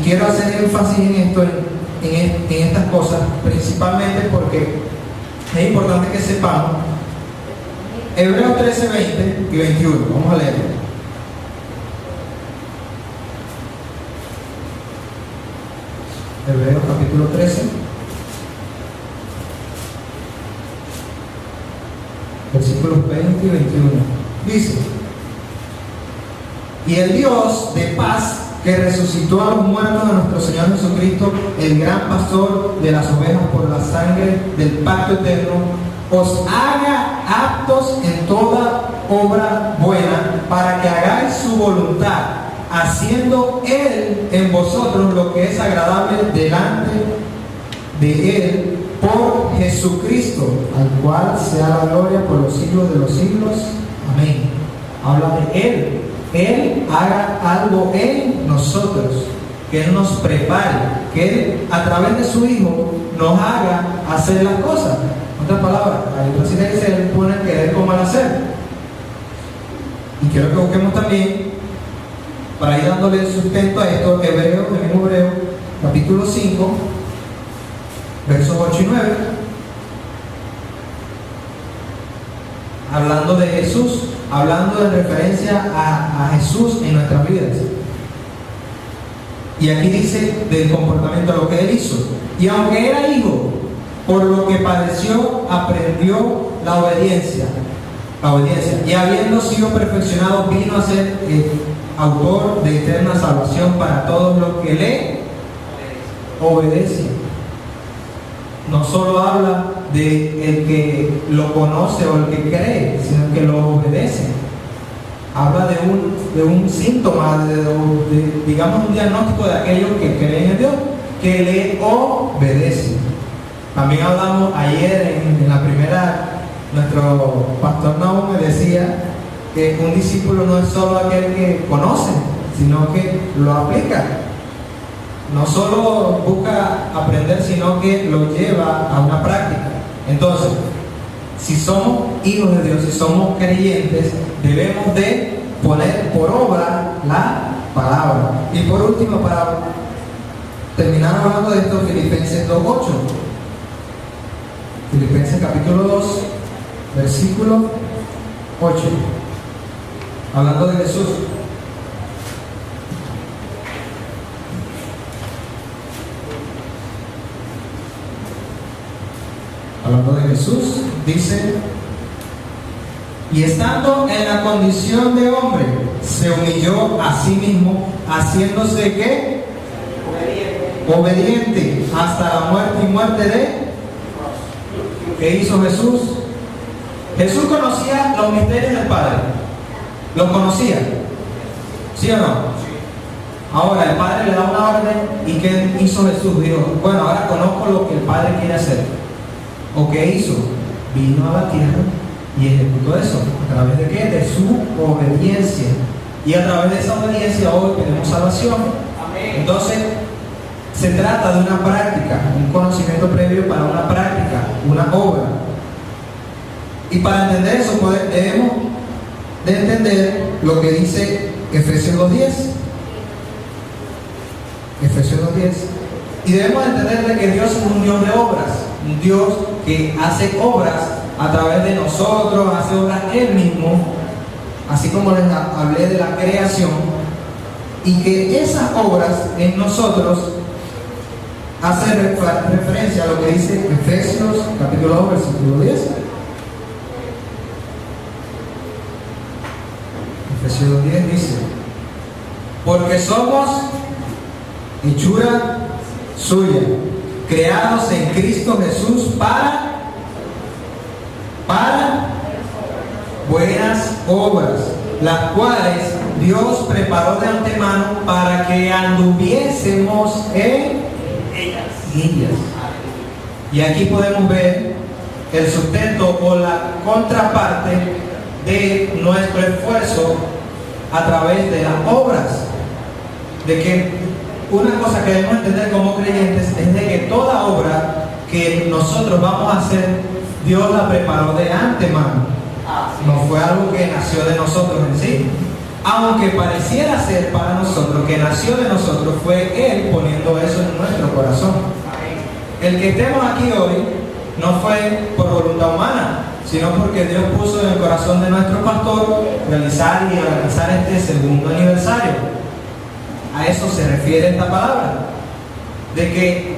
quiero hacer énfasis en esto, en estas cosas, principalmente porque es importante que sepamos. Hebreos 13, 20 y 21. Vamos a leerlo. Hebreos capítulo 13, versículos 20 y 21. Dice: y el Dios de paz, que resucitó a los muertos de nuestro Señor Jesucristo, el gran pastor de las ovejas por la sangre del pacto eterno, os haga aptos en toda obra buena, para que hagáis su voluntad, haciendo Él en vosotros lo que es agradable delante de Él, por Jesucristo, al cual sea la gloria por los siglos de los siglos. Amén. Habla de Él. Él haga algo en nosotros, que Él nos prepare, que Él a través de su Hijo nos haga hacer las cosas. En otras palabras, la Biblia dice que Él pone el querer como el hacer. Y quiero que busquemos también, para ir dándole sustento a esto, el mismo Hebreo, capítulo 5, versos 8 y 9, hablando de Jesús, hablando de referencia a Jesús en nuestras vidas. Y aquí dice del comportamiento, lo que Él hizo. Y aunque era hijo, por lo que padeció, aprendió la obediencia. Y habiendo sido perfeccionado, vino a ser autor de eterna salvación para todos los que le obedecen. No solo habla de el que lo conoce o el que cree, sino que lo obedece. Habla de un síntoma, digamos un diagnóstico de aquellos que creen en Dios, que le obedecen. También hablamos ayer en la primera, nuestro pastor Naum me decía que un discípulo no es solo aquel que conoce, sino que lo aplica. No solo busca aprender, sino que lo lleva a una práctica. Entonces, si somos hijos de Dios, si somos creyentes, debemos de poner por obra la palabra. Y por último, para terminar hablando de esto, Filipenses 2:8. Filipenses capítulo 2, versículo 8. Hablando de Jesús. Hablando de Jesús, dice: y estando en la condición de hombre, se humilló a sí mismo, haciéndose ¿qué? Obediente hasta la muerte y muerte de. ¿Qué hizo Jesús? Jesús conocía los misterios del Padre. ¿Los conocía? ¿Sí o no? Ahora el Padre le da una orden, y ¿qué hizo Jesús? Dijo: bueno, ahora conozco lo que el Padre quiere hacer. ¿O qué hizo? Vino a la tierra y ejecutó eso. ¿A través de qué? De su obediencia. Y a través de esa obediencia hoy tenemos salvación. Amén. Entonces, se trata de una práctica, un conocimiento previo para una práctica, una obra. Y para entender eso, debemos de entender lo que dice Efesios 2:10. Efesios 2:10. Y debemos entender de que Dios es un Dios de obras, un Dios que hace obras a través de nosotros, hace obras Él mismo, así como les hablé de la creación, y que esas obras en nosotros hacen referencia a lo que dice Efesios capítulo 2, versículo 10. Efesios 2:10 dice: porque somos hechura suya, creados en Cristo Jesús para buenas obras, las cuales Dios preparó de antemano para que anduviésemos en ellas. Y aquí podemos ver el sustento o la contraparte de nuestro esfuerzo a través de las obras. De que una cosa que debemos entender como creyentes es de que toda obra que nosotros vamos a hacer, Dios la preparó de antemano. No fue algo que nació de nosotros en sí. aunque pareciera ser para nosotros que nació de nosotros, fue Él poniendo eso en nuestro corazón. El que estemos aquí hoy no fue por voluntad humana, sino porque Dios puso en el corazón de nuestro pastor realizar y organizar este segundo aniversario. A eso se refiere esta palabra, de que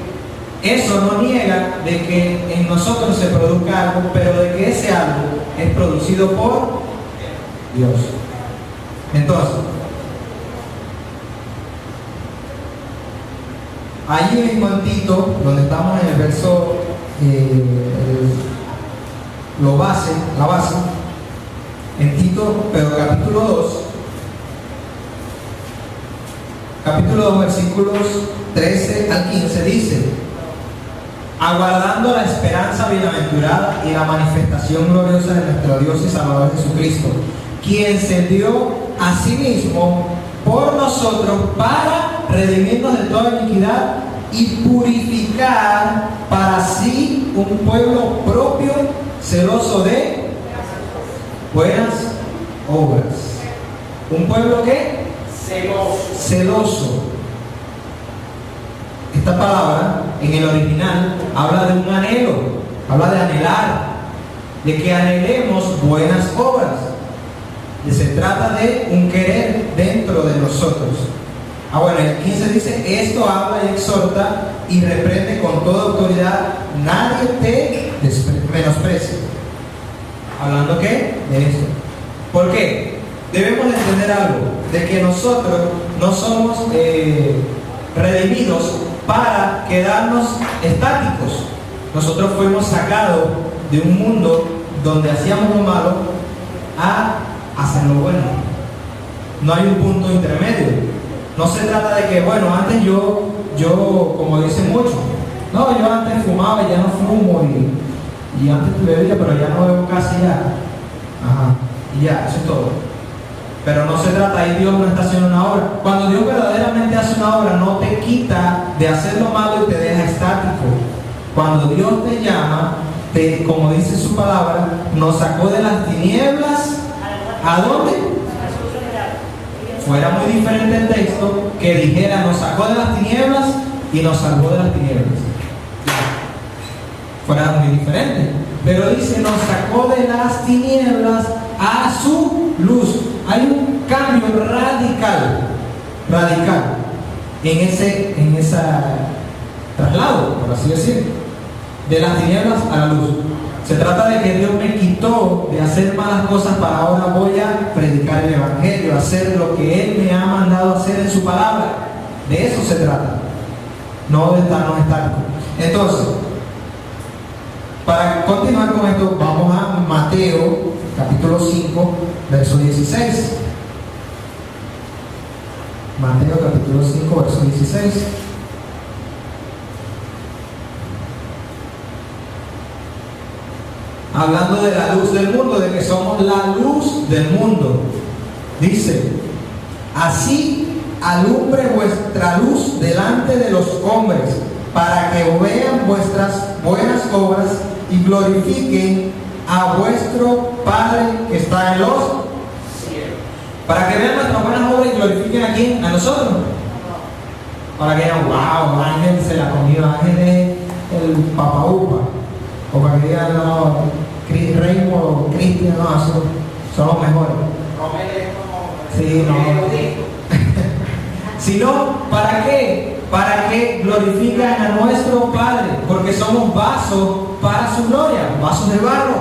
eso no niega de que en nosotros se produzca algo, pero de que ese algo es producido por Dios. Entonces, allí mismo en Tito, donde estamos en el verso, la base, en Tito, pero capítulo 2, versículos 13 al 15, dice: aguardando la esperanza bienaventurada y la manifestación gloriosa de nuestro Dios y Salvador Jesucristo, quien se dio a sí mismo por nosotros para redimirnos de toda iniquidad y purificar para sí un pueblo propio, celoso de buenas obras. ¿Un pueblo qué? Celoso. Esta palabra en el original habla de un anhelo, habla de anhelar, de que anhelemos buenas obras. Y se trata de un querer dentro de nosotros. Bueno, el 15 dice: esto habla y exhorta y reprende con toda autoridad, nadie te menosprecie. ¿Hablando qué? De esto. ¿Por qué? Debemos entender algo, de que nosotros no somos redimidos para quedarnos estáticos. Nosotros fuimos sacados de un mundo donde hacíamos lo malo a hacer lo bueno. No hay un punto intermedio. No se trata de que, bueno, antes yo como dicen muchos, no, yo antes fumaba y ya no fumo, y antes bebía, pero ya no bebo casi ya. Y ya, eso es todo. Pero no se trata, ahí Dios no está haciendo una obra. Cuando Dios verdaderamente hace una obra, no te quita de hacer lo malo y te deja estático. Cuando Dios te llama, como dice su palabra, nos sacó de las tinieblas. ¿A dónde? Fuera muy diferente el texto que dijera: nos sacó de las tinieblas y nos salvó de las tinieblas. Fuera muy diferente. Pero dice: nos sacó de las tinieblas a su luz. Hay un cambio radical en ese traslado, por así decirlo, de las tinieblas a la luz. Se trata de que Dios me quitó de hacer malas cosas para ahora voy a predicar el Evangelio, hacer lo que Él me ha mandado hacer en su palabra. De eso se trata, no de estarnos estáticos. Entonces, para continuar con esto, vamos a Mateo capítulo 5, verso 16. Mateo capítulo 5, verso 16. Hablando de la luz del mundo, de que somos la luz del mundo. Dice: así alumbre vuestra luz delante de los hombres, para que vean vuestras buenas obras y glorifiquen a vuestro Padre que está en los cielos. Para que vean nuestras buenas obras y glorifiquen ¿a quién? A nosotros. Para que digan: wow, Ángel se la comió, Ángel es el Papa Upa. O para que digan: no, Raymond o Cristian, no, son los mejores. Sí, no. Sino, ¿para qué? Para que glorifiquen a nuestro Padre, porque somos vasos para su gloria, vasos de barro,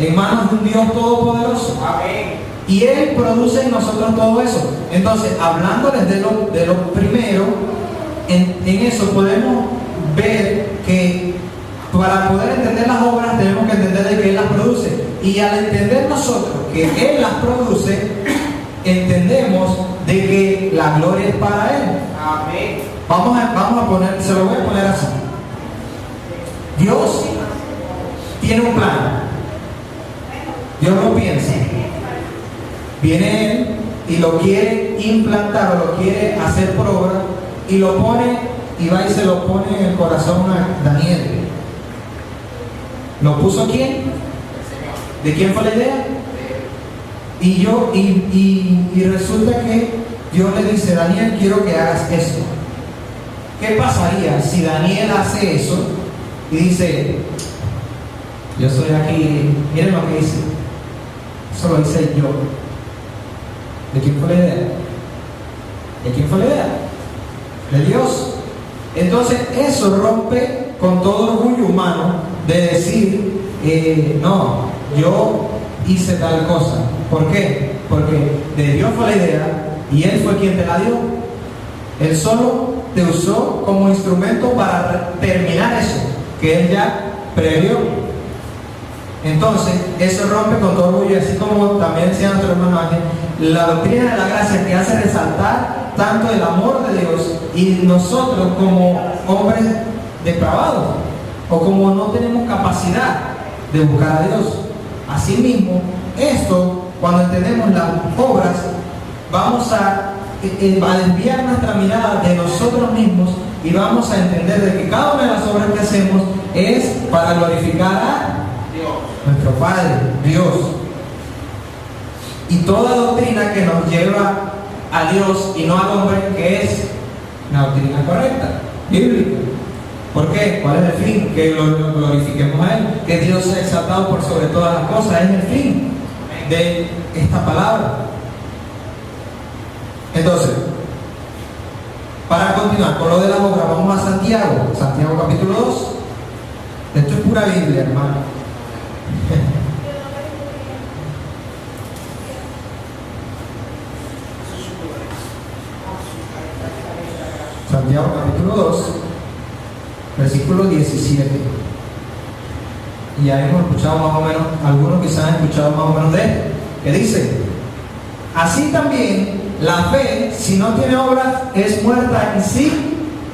en manos de un Dios todopoderoso. Amén. Y Él produce en nosotros todo eso. Entonces, hablándoles de lo primero, en eso podemos ver que para poder entender las obras tenemos que entender de que Él las produce. Y al entender nosotros que Él las produce, entendemos de que la gloria es para Él. Amén. Vamos a poner, se lo voy a poner así. Dios tiene un plan. Dios lo piensa. Viene Él y lo quiere implantar o lo quiere hacer por obra y lo pone y va y se lo pone en el corazón a Daniel. ¿Lo puso quién? ¿De quién fue la idea? Y y resulta que Dios le dice: Daniel, quiero que hagas esto. ¿Qué pasaría si Daniel hace eso y dice: yo soy aquí, miren lo que dice, eso lo hice yo? ¿De quién fue la idea? ¿De quién fue la idea? De Dios. Entonces eso rompe con todo orgullo humano de decir: no, yo hice tal cosa. ¿Por qué? Porque de Dios fue la idea y Él fue quien te la dio. Él solo te usó como instrumento para terminar eso que Él ya previó. Entonces eso rompe con todo orgullo, así como también decía nuestro hermano Ángel, la doctrina de la gracia, que hace resaltar tanto el amor de Dios, y nosotros como hombres depravados o como no tenemos capacidad de buscar a Dios. Asimismo, esto, cuando entendemos las obras, vamos a desviar nuestra mirada de nosotros mismos y vamos a entender de que cada una de las obras que hacemos es para glorificar a nuestro Padre, Dios. Y toda doctrina que nos lleva a Dios y no al hombre, que es la doctrina correcta, bíblica. ¿Por qué? ¿Cuál es el fin? Que lo glorifiquemos a Él, que Dios sea exaltado por sobre todas las cosas. Es el fin de esta palabra. Entonces, para continuar con lo de las obras, vamos a Santiago capítulo 2. Esto es pura Biblia, hermano. Santiago capítulo 2, versículo 17. Y ya hemos escuchado más o menos, algunos quizás han escuchado más o menos de esto, que dice: así también la fe, si no tiene obras, es muerta en sí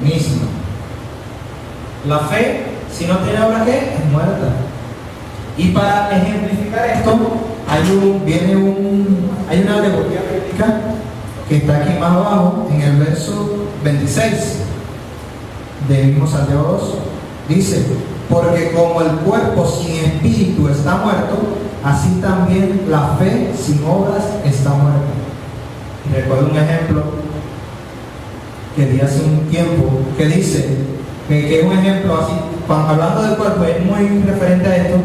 misma. La fe, si no tiene obras, ¿qué? Es muerta. Y para ejemplificar esto, hay una alegoría bíblica que está aquí más abajo, en el verso 26 del mismo Santiago 2. Dice: porque como el cuerpo sin espíritu está muerto, así también la fe sin obras está muerta. Y recuerdo un ejemplo que di hace un tiempo, que dice, que es un ejemplo así, hablando del cuerpo, es muy referente a esto.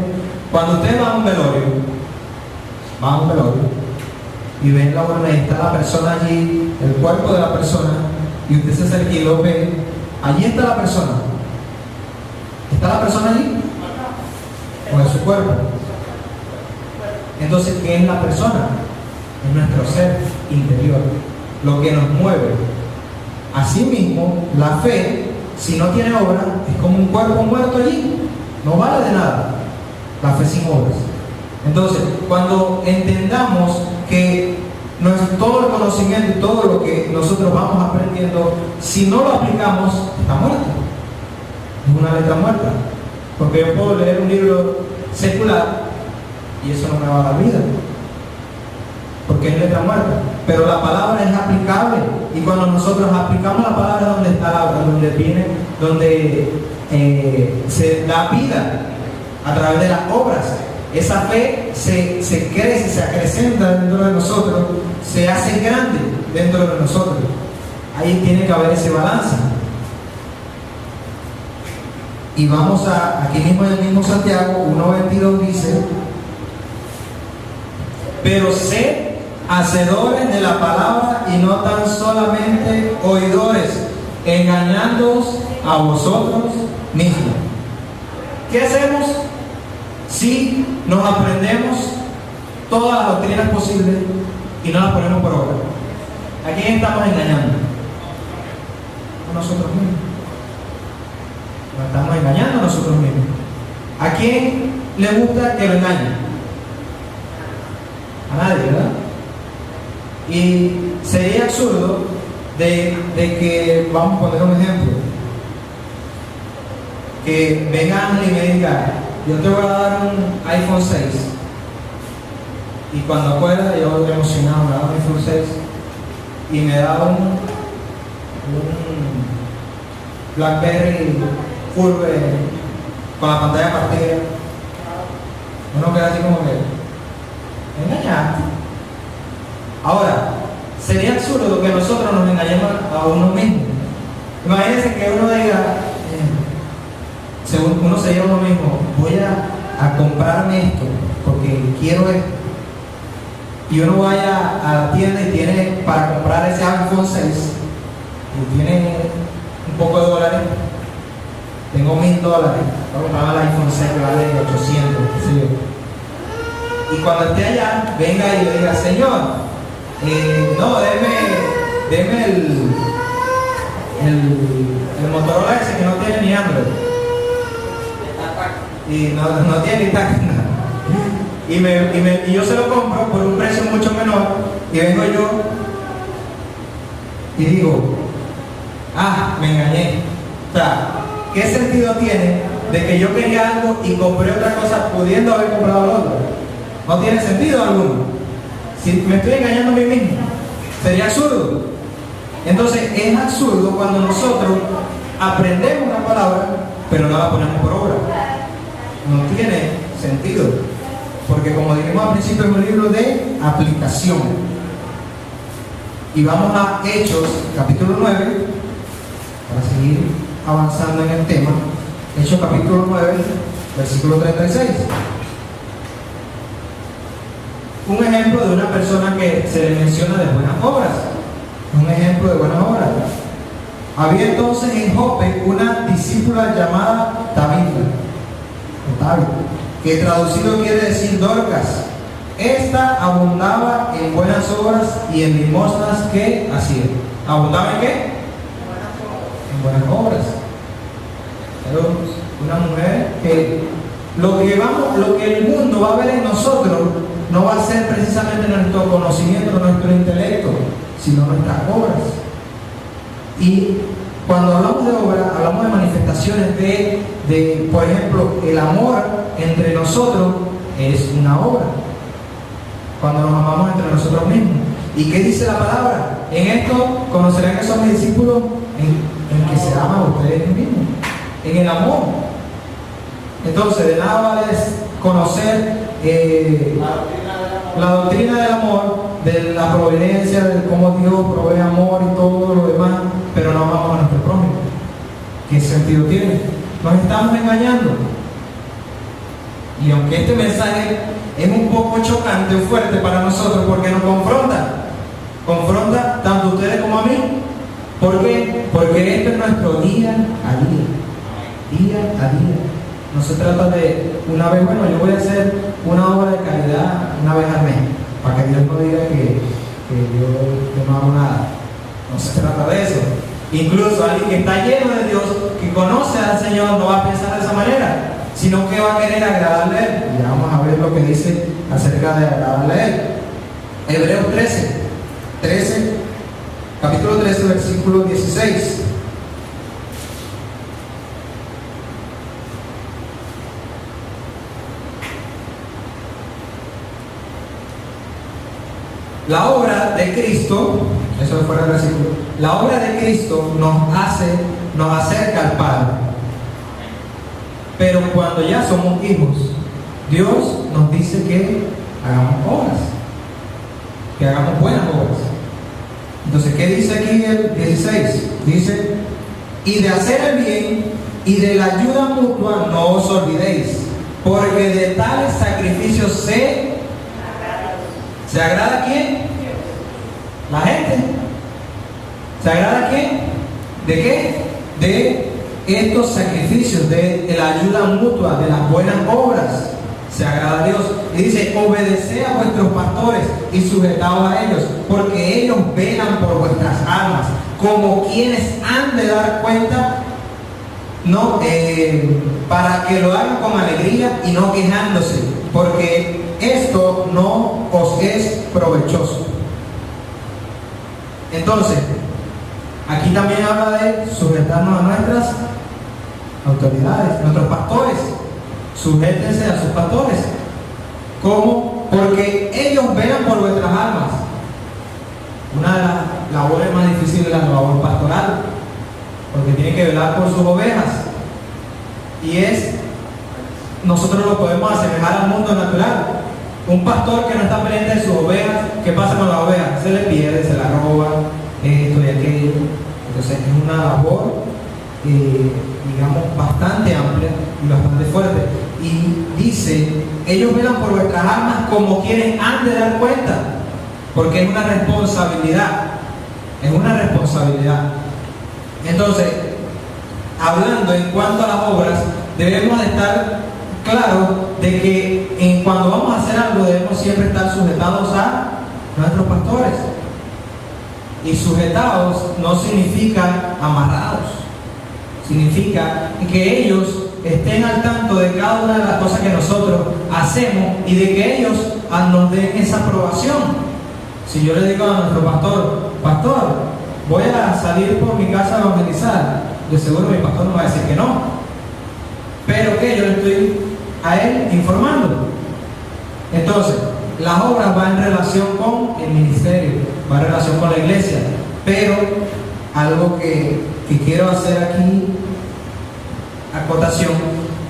Cuando usted va a un velorio, y ven la urna y está la persona allí, el cuerpo de la persona, y usted se acerca y lo ve, allí está la persona. ¿Está la persona allí? ¿O es su cuerpo? Entonces, ¿qué es la persona? Es nuestro ser interior, lo que nos mueve. Asimismo, la fe, si no tiene obra, es como un cuerpo muerto allí, no vale de nada. La fe sin obras. Entonces, cuando entendamos que todo el conocimiento y todo lo que nosotros vamos aprendiendo, si no lo aplicamos, está muerto. Es una letra muerta. Porque yo puedo leer un libro secular y eso no me va a dar vida, porque es letra muerta. Pero la palabra es aplicable, y cuando nosotros aplicamos la palabra, donde está la obra, donde se da vida a través de las obras. Esa fe se crece, se acrecenta dentro de nosotros, se hace grande dentro de nosotros. Ahí tiene que haber ese balance. Y vamos aquí mismo en el mismo Santiago 1:22 dice: pero sed hacedores de la palabra y no tan solamente oidores, engañándoos a vosotros mismos. ¿Qué hacemos si nos aprendemos todas las doctrinas posibles y no las ponemos por obra? ¿A quién estamos engañando? A nosotros mismos. Nos estamos engañando a nosotros mismos. ¿A quién le gusta que lo engañen? A nadie, ¿verdad? Y sería absurdo de que, vamos a poner un ejemplo, que vengan y me digan: yo te voy a dar un iPhone 6, y cuando pueda, yo emocionado me da un iPhone 6 y me da un BlackBerry Curve con la pantalla partida. Uno queda así como que: ¿me engañaste? Ahora, Sería absurdo que nosotros nos engañemos a uno mismo. Imagínense que uno diga, según uno se diga a uno mismo, voy a comprarme esto porque quiero esto. Y uno vaya a la tienda y tiene para comprar ese iPhone 6 y tiene un poco de dólares. Tengo $1,000 para comprar el iPhone 6 que vale 800. ¿Sí? Y cuando esté allá, venga y le diga, Señor, no, deme el Motorola ese que no tiene ni Android. Y no tiene ni tag. Y yo se lo compro por un precio mucho menor. Y vengo yo y digo, me engañé. O sea, ¿qué sentido tiene de que yo quería algo y compré otra cosa pudiendo haber comprado lo otro? No tiene sentido alguno. Si me estoy engañando a mí mismo, sería absurdo. Entonces es absurdo cuando nosotros aprendemos una palabra pero no la ponemos por obra. No tiene sentido, porque como dijimos al principio es un libro de aplicación. Y vamos a Hechos capítulo 9 para seguir avanzando en el tema. Hechos capítulo 9 versículo 36. Un ejemplo de una persona que se le menciona de buenas obras. Un ejemplo de buenas obras. Había entonces en Jope una discípula llamada Tabita, que traducido quiere decir Dorcas. Esta abundaba en buenas obras y en limosnas que hacía. ¿Abundaba en qué? En buenas obras. Pero una mujer que lo que el mundo va a ver en nosotros no va a ser precisamente nuestro conocimiento, nuestro intelecto, sino nuestras obras. Y cuando hablamos de obras, hablamos de manifestaciones de, por ejemplo, el amor entre nosotros es una obra. Cuando nos amamos entre nosotros mismos. ¿Y qué dice la palabra? En esto conocerán que son mis discípulos en que se aman a ustedes mismos, en el amor. Entonces, de nada vale conocer la doctrina del amor, de la providencia, de cómo Dios provee amor y todo lo demás, pero no amamos a nuestro prójimo. ¿Qué sentido tiene? Nos estamos engañando. Y aunque este mensaje es un poco chocante o fuerte para nosotros, porque nos confronta tanto a ustedes como a mí. ¿Por qué? Porque este es nuestro día a día. No se trata de una vez, bueno, yo voy a hacer una obra de caridad una vez al mes, para que Dios no diga que yo no hago nada. No se trata de eso. Incluso alguien que está lleno de Dios, que conoce al Señor, no va a pensar de esa manera, sino que va a querer agradarle a Él. Y ya vamos a ver lo que dice acerca de agradarle a Él. Hebreos 13, capítulo 13, versículo 16. La obra de Cristo, eso es fuera del versículo, la obra de Cristo nos acerca al Padre. Pero cuando ya somos hijos, Dios nos dice que hagamos obras, que hagamos buenas obras. Entonces, ¿qué dice aquí el 16? Dice, y de hacer el bien y de la ayuda mutua no os olvidéis, porque de tales sacrificios ¿se agrada a quién? La gente. ¿Se agrada a quién? ¿De qué? De estos sacrificios, de la ayuda mutua, de las buenas obras. Se agrada a Dios. Y dice, obedeced a vuestros pastores y sujetaos a ellos, porque ellos velan por vuestras almas, como quienes han de dar cuenta, no, para que lo hagan con alegría y no quejándose, porque esto no os es provechoso. Entonces, aquí también habla de sujetarnos a nuestras autoridades, nuestros pastores. Sujétense a sus pastores. ¿Cómo? Porque ellos velan por vuestras almas. Una de las labores más difíciles es la labor pastoral, porque tiene que velar por sus ovejas. Y nosotros lo podemos asemejar al mundo natural. Un pastor que no está pendiente de sus ovejas, ¿qué pasa con las ovejas? Se le pierde, se la Entonces es una labor, digamos, bastante amplia y bastante fuerte. Y dice, ellos velan por vuestras almas como quienes han de dar cuenta, porque es una responsabilidad. Es una responsabilidad. Entonces, hablando en cuanto a las obras, debemos de estar claros de que cuando vamos a hacer algo debemos siempre estar sujetados a nuestros pastores. Y sujetados no significa amarrados, significa que ellos estén al tanto de cada una de las cosas que nosotros hacemos y de que ellos nos den esa aprobación. Si yo le digo a nuestro pastor, pastor, voy a salir por mi casa a evangelizar, de seguro mi pastor no va a decir que no, pero que yo le estoy a él informando. Entonces, las obras van en relación con el ministerio, van en relación con la iglesia, pero algo que quiero hacer aquí, acotación,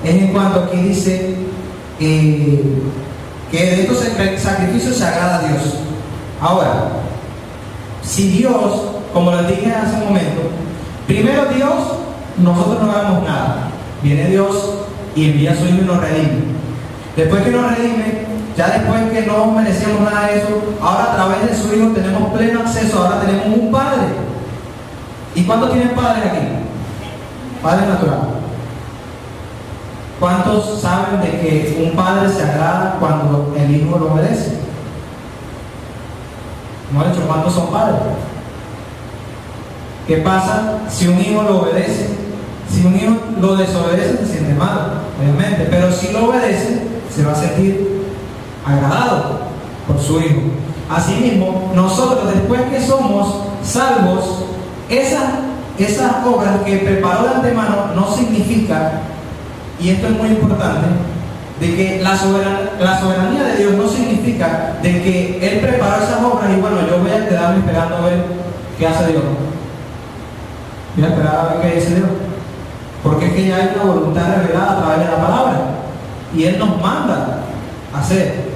es en cuanto aquí dice que de estos sacrificios se agrada a Dios. Ahora, si Dios, como les dije hace un momento, primero Dios, nosotros no hagamos nada. Viene Dios y envía a su Hijo y nos redime. Después que nos redime, ya después que no merecíamos nada de eso, ahora a través de su Hijo tenemos pleno acceso, ahora tenemos un Padre. ¿Y cuántos tienen padres aquí? Padre natural. ¿Cuántos saben de que un padre se agrada cuando el hijo lo obedece? Hemos dicho, ¿cuántos son padres? ¿Qué pasa si un hijo lo obedece? Si un hijo lo desobedece, se siente mal, obviamente, pero si lo obedece, se va a sentir agradado por su hijo. Asimismo, nosotros, después que somos salvos, esas obras que preparó de antemano no significa, y esto es muy importante, de que la soberanía de Dios no significa de que Él preparó esas obras y bueno, yo voy a quedarme esperando a ver qué hace Dios. Voy a esperar a ver qué dice Dios. Porque es que ya hay una voluntad revelada a través de la palabra. Y Él nos manda a hacer.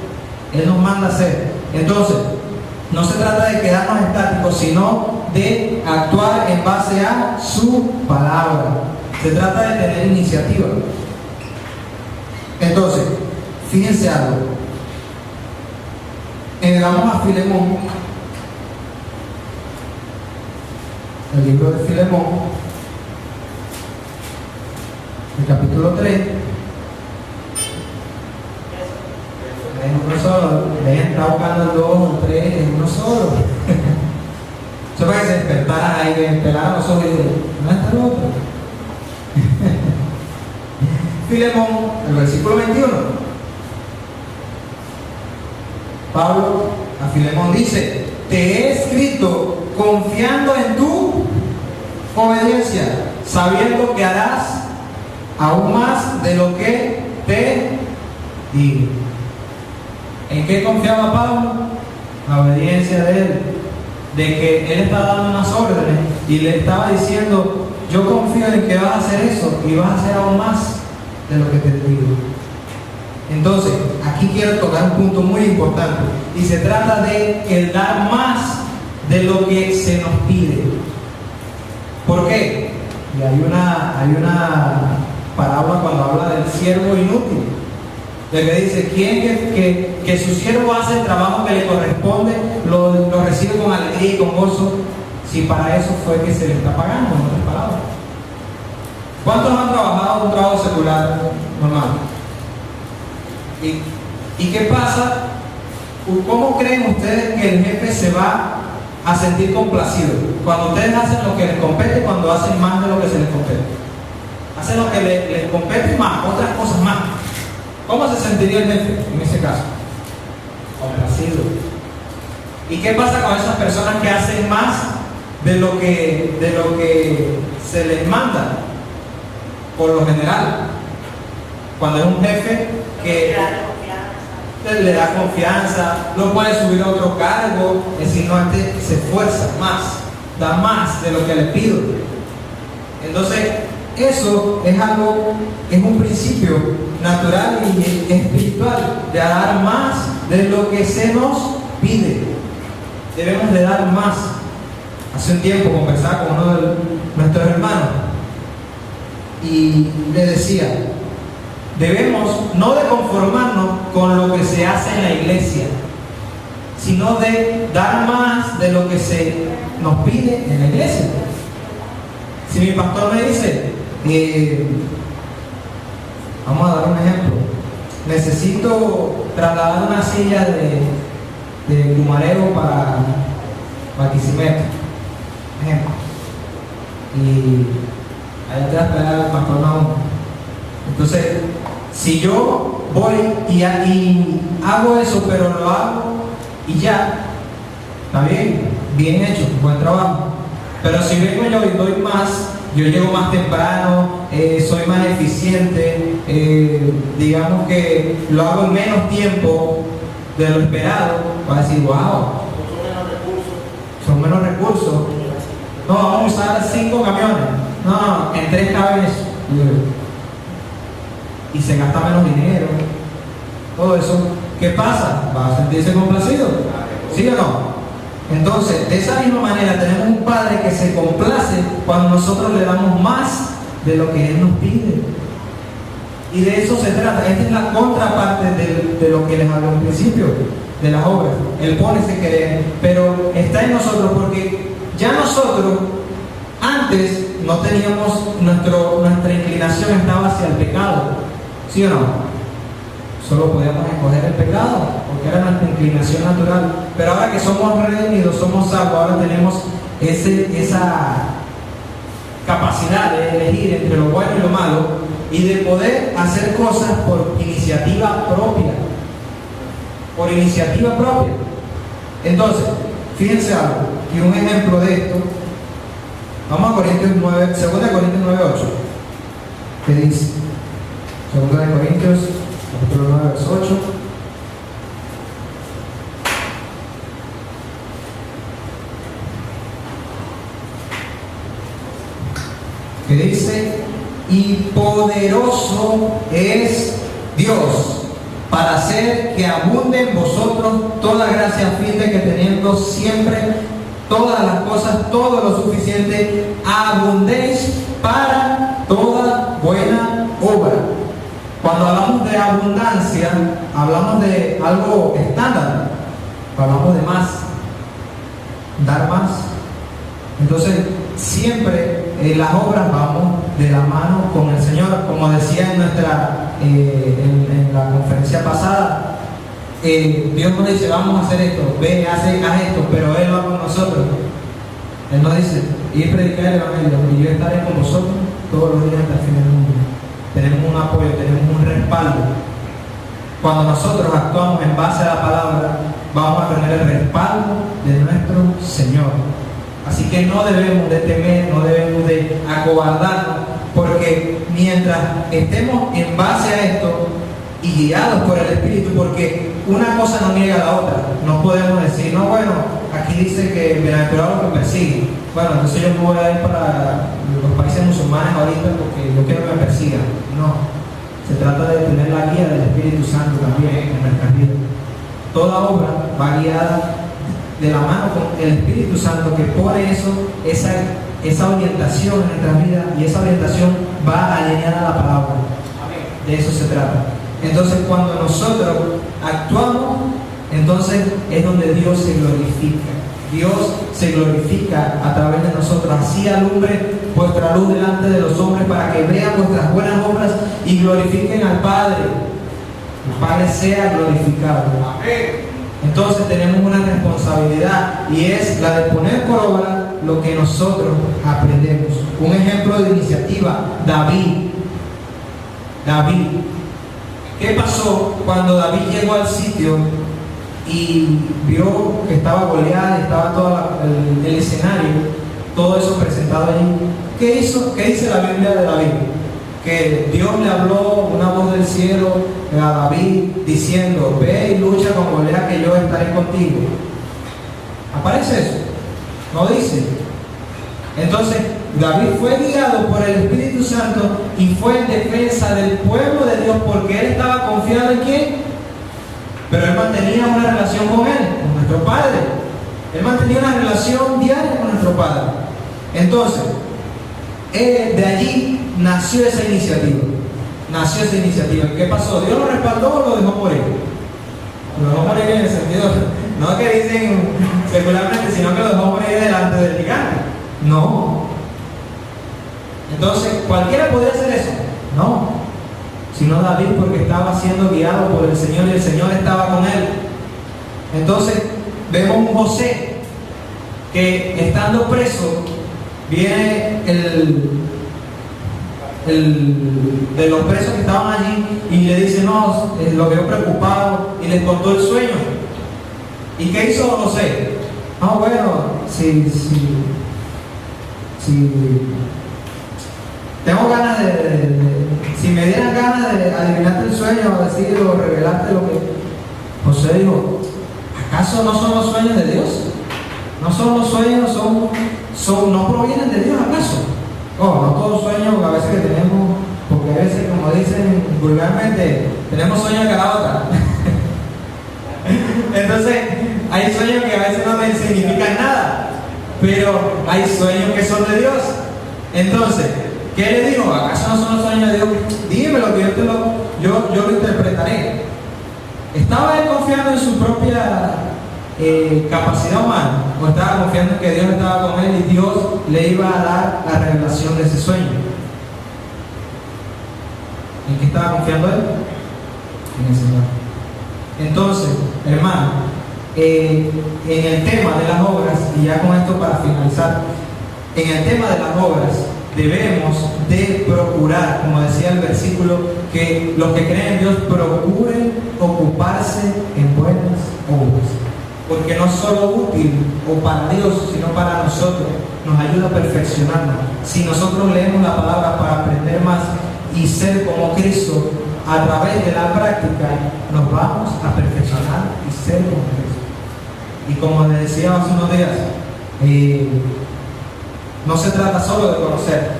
Él nos manda a hacer. Entonces, no se trata de quedarnos estáticos, sino de actuar en base a su palabra. Se trata de tener iniciativa. Entonces, fíjense algo. Vamos a Filemón. El libro de Filemón, el capítulo 3. Es uno solo. Dejen estar buscando el 2, el 3, es uno solo. Eso para que se despertaran ahí, que pelaran los ojos y dijeran, ¿dónde está el otro? Filemón, el versículo 21. Pablo a Filemón dice, te he escrito confiando en tu obediencia, sabiendo que harás aún más de lo que te digo. ¿En qué confiaba Pablo? La obediencia de él, de que él estaba dando unas órdenes y le estaba diciendo, yo confío en que vas a hacer eso y vas a hacer aún más de lo que te digo. Entonces, aquí quiero tocar un punto muy importante y se trata de el dar más de lo que se nos pide. ¿Por qué? Y hay una parábola cuando habla del siervo inútil, de que dice, ¿quién que su siervo hace el trabajo que le corresponde, lo recibe con alegría y con gozo, si para eso fue que se le está pagando? En otras palabras, ¿cuántos han trabajado un trabajo secular normal? ¿Y qué pasa? ¿Cómo creen ustedes que el jefe se va a sentir complacido cuando ustedes hacen lo que les compete, cuando hacen más de lo que se les compete? Hacen lo que les compete más, otras cosas más. ¿Cómo se sentiría el jefe en ese caso? Complacido. ¿Y qué pasa con esas personas que hacen más de lo que se les manda? Por lo general, cuando es un jefe que le da confianza, no puede subir a otro cargo, es decir, no, antes se esfuerza más, da más de lo que le pido. Entonces, eso es algo, es un principio natural y espiritual de dar más de lo que se nos pide. Debemos de dar más. Hace un tiempo conversaba con uno de nuestros hermanos y le decía, debemos no de conformarnos con lo que se hace en la iglesia, sino de dar más de lo que se nos pide en la iglesia. Si mi pastor me dice, vamos a dar un ejemplo, necesito trasladar una silla de Cumareo para Barquisimeto, ejemplo, y ahí te va a esperar el pastor Naum. Entonces, si yo voy y hago eso, pero lo hago y ya, está bien, bien hecho, buen trabajo. Pero si vengo yo y doy más, yo llego más temprano, soy más eficiente, digamos que lo hago en menos tiempo de lo esperado, va a decir, wow, son menos recursos. No, vamos a usar 5 camiones. No, en 3 caben eso. Y se gasta menos dinero. Todo eso. ¿Qué pasa? ¿Va a sentirse complacido? ¿Sí o no? Entonces, de esa misma manera tenemos un Padre que se complace cuando nosotros le damos más de lo que Él nos pide. Y de eso se trata. Esta es la contraparte de lo que les hablé al principio, de las obras. Él pone ese querer, pero está en nosotros porque ya nosotros antes no teníamos, nuestra inclinación estaba hacia el pecado. ¿Sí o no? Solo podíamos escoger el pecado, porque era nuestra inclinación natural. Pero ahora que somos redimidos, somos salvos, ahora tenemos esa capacidad de elegir entre lo bueno y lo malo y de poder hacer cosas por iniciativa propia. Por iniciativa propia. Entonces, fíjense algo, y un ejemplo de esto, vamos a Corintios 9, 2 Corintios 9:8, que dice, 2 Corintios capítulo 9, verso 8. Que dice, y poderoso es Dios para hacer que abunde en vosotros toda gracia, a fin de que teniendo siempre todas las cosas, todo lo suficiente, abundéis para toda buena obra. Cuando hablamos de abundancia, hablamos de algo estándar, hablamos de más, dar más. Entonces, siempre las obras vamos de la mano con el Señor, como decía en la conferencia pasada. Dios nos dice, vamos a hacer esto, ve, haz esto, pero Él va con nosotros. Él nos dice, ir a predicar el Evangelio, y yo estaré con vosotros todos los días hasta el fin del mundo. Tenemos un apoyo, tenemos un respaldo. Cuando nosotros actuamos en base a la palabra, vamos a tener el respaldo de nuestro Señor. Así que no debemos de temer, no debemos de acobardarnos, porque mientras estemos en base a esto y guiados por el Espíritu, porque una cosa no niega a la otra, no podemos decir, no, bueno, aquí dice que bienaventurados los que persiguen. Bueno, entonces yo me voy a ir para los países musulmanes ahorita porque yo quiero que me persigan. No, se trata de tener la guía del Espíritu Santo también en nuestras vidas. Toda obra va guiada de la mano con el Espíritu Santo, que pone esa orientación en nuestras vidas, y esa orientación va alineada a la palabra. De eso se trata. Entonces, cuando nosotros actuamos, entonces es donde Dios se glorifica. Dios se glorifica a través de nosotros. Así alumbre vuestra luz delante de los hombres, para que vean vuestras buenas obras y glorifiquen al Padre. El Padre sea glorificado. Amén. Entonces tenemos una responsabilidad, y es la de poner por obra lo que nosotros aprendemos. Un ejemplo de iniciativa, David. ¿Qué pasó cuando David llegó al sitio y vio que estaba Goliat, estaba todo el escenario, todo eso presentado allí? ¿Qué hizo? ¿Qué dice la Biblia de David? Que Dios le habló una voz del cielo a David diciendo, ve y lucha con Goliat, que yo estaré contigo. ¿Aparece eso? No dice. Entonces David fue guiado por el Espíritu Santo y fue en defensa del pueblo de Dios, porque él estaba confiado en quién. Pero él mantenía una relación con él, con nuestro Padre. Él mantenía una relación diaria con nuestro Padre. Entonces, de allí nació esa iniciativa. ¿Qué pasó? ¿Dios lo respaldó o lo dejó morir? Lo dejó morir en el sentido, no que dicen secularmente, sino que lo dejó morir delante del gigante. No. Entonces, ¿cualquiera podía hacer eso? No. Sino David, porque estaba siendo guiado por el Señor y el Señor estaba con él. Entonces, vemos un José que, estando preso, viene de los presos que estaban allí y le dice: no, lo veo preocupado, y les contó el sueño. ¿Y qué hizo José? No, bueno, si tengo ganas si me dieran ganas de adivinarte el sueño, o decir o revelarte lo que... José dijo: ¿acaso no son los sueños de Dios? ¿No son los sueños, no provienen de Dios acaso? No todos sueños a veces que tenemos, porque a veces, como dicen vulgarmente, tenemos sueños de cada otra. Entonces, hay sueños que a veces no me significan nada, pero hay sueños que son de Dios. Entonces, ¿qué le dijo? ¿Acaso no son los sueños de Dios? Dímelo, que yo lo interpretaré. ¿Estaba él confiando en su propia capacidad humana, o estaba confiando en que Dios estaba con él y Dios le iba a dar la revelación de ese sueño? ¿En qué estaba confiando él? En el Señor. Entonces, hermano, en el tema de las obras, y ya con esto para finalizar, en el tema de las obras debemos de procurar, como decía el versículo, que los que creen en Dios procuren ocuparse en buenas obras, porque no es solo útil o para Dios, sino para nosotros, nos ayuda a perfeccionarnos. Si nosotros leemos la palabra para aprender más y ser como Cristo, a través de la práctica nos vamos a perfeccionar y ser como Cristo. Y como les decía hace unos días, no se trata solo de conocer.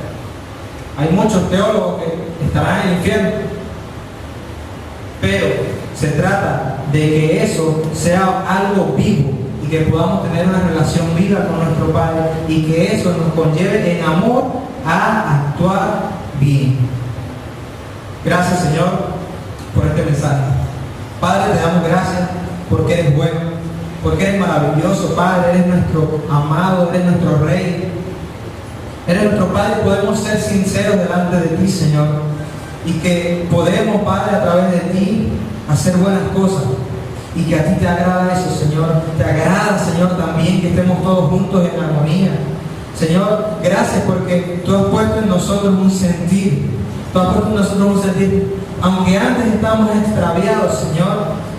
Hay muchos teólogos que estarán en el infierno, pero se trata de que eso sea algo vivo y que podamos tener una relación viva con nuestro Padre, y que eso nos conlleve en amor a actuar bien. Gracias, Señor, por este mensaje. Padre, te damos gracias porque eres bueno, porque eres maravilloso, Padre. Eres nuestro amado, eres nuestro Rey, eres nuestro Padre. Podemos ser sinceros delante de ti, Señor, y que podemos, Padre, a través de ti hacer buenas cosas, y que a ti te agrada eso, Señor. Te agrada, Señor, también que estemos todos juntos en armonía. Señor, gracias porque tú has puesto en nosotros un sentir. Tú has puesto en nosotros un sentir. Aunque antes estábamos extraviados, Señor,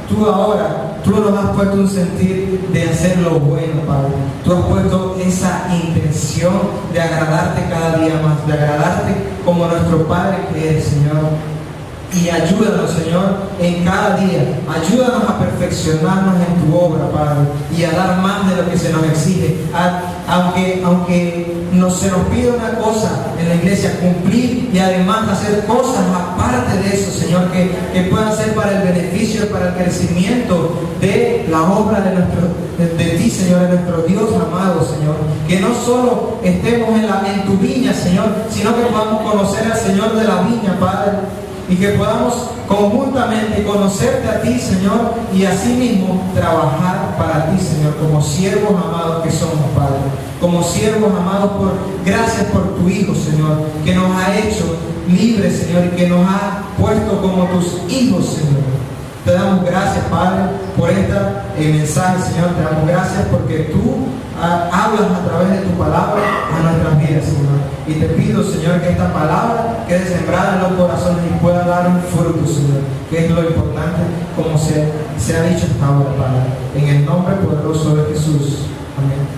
tú nos has puesto un sentir de hacer lo bueno, Padre. Tú has puesto esa intención de agradarte cada día más, de agradarte como nuestro Padre que eres, Señor. Y ayúdanos, Señor, en cada día. Ayúdanos a perfeccionarnos en tu obra, Padre, y a dar más de lo que se nos exige. Aunque se nos pide una cosa en la iglesia, cumplir y además hacer cosas aparte de eso, Señor, que puedan ser para el beneficio y para el crecimiento de la obra de ti, Señor, de nuestro Dios amado, Señor. Que no solo estemos en tu viña, Señor, sino que podamos conocer al Señor de la viña, Padre, y que podamos conjuntamente conocerte a ti, Señor, y asimismo trabajar para ti, Señor, como siervos amados que somos, Padre. Como siervos amados, gracias por tu Hijo, Señor, que nos ha hecho libres, Señor, y que nos ha puesto como tus hijos, Señor. Te damos gracias, Padre, por este mensaje, Señor. Te damos gracias porque tú hablas a través de tu palabra a nuestras vidas, Señor. Y te pido, Señor, que esta palabra quede sembrada en los corazones y pueda dar un fruto, Señor, que es lo importante, como se ha dicho hasta ahora, Padre. En el nombre poderoso de Jesús. Amén.